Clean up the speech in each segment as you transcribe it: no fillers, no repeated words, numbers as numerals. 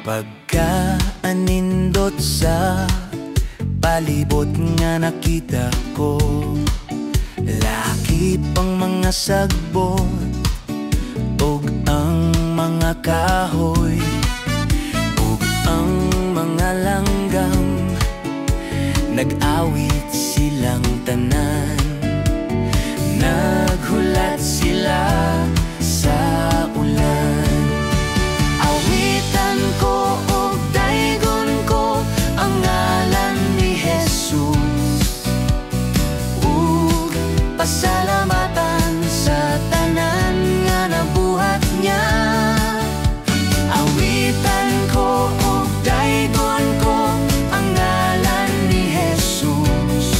Pagka anindot sa palibot nga nakita ko, laki pang mga sagbot ug ang mga kahoy, ug ang mga langgam, nag-awit silang tanan. Naghulat sila sa ulan. Awitan ko ug daygon ko ang ngalan ni Jesus, ug pasalamatan sa tanan nga nabuhat niya. Awitan ko ug daygon ko ang ngalan ni Jesus,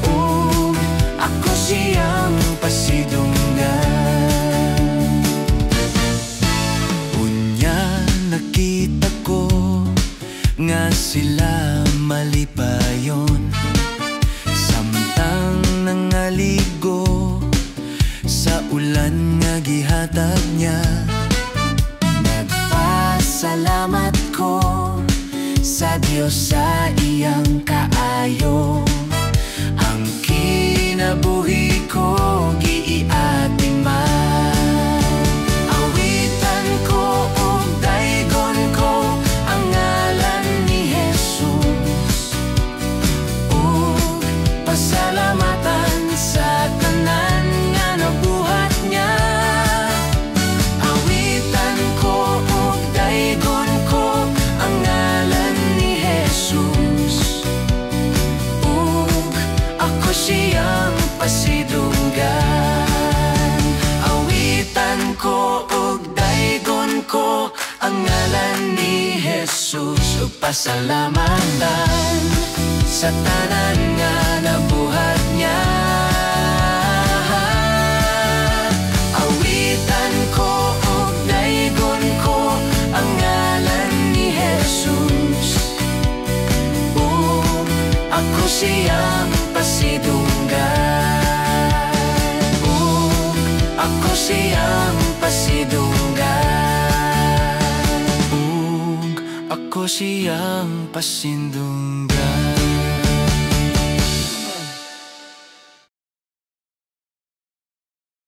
ug ako siyang pasidunggan. Unya nakita ko nga sila malipayon, samtang nangaligo sa ulan nga gihatag niya. Nagpasalamat ko sa Dios sa iyang kaayo, ang kinabuhi ko giiatiman. Awitan ko ug daygon ko ang ngalan ni Jesus, ug pasalamatan sa tanan nga nabuhat niya. Awitan ko ug daygon ko ang ngalan ni Jesus, ug ako siyang pasidunggan. Awitan ko ug daygon ko ang ngalan ni Jesus, ug pasalamatan sa tanan nga nabuhat niya. Awitan ko ug daygon ko ang ngalan ni Jesus, ug ako siyang pasidunggan, ug ako siyang pasidunggan, ug ako siyang pasidunggan.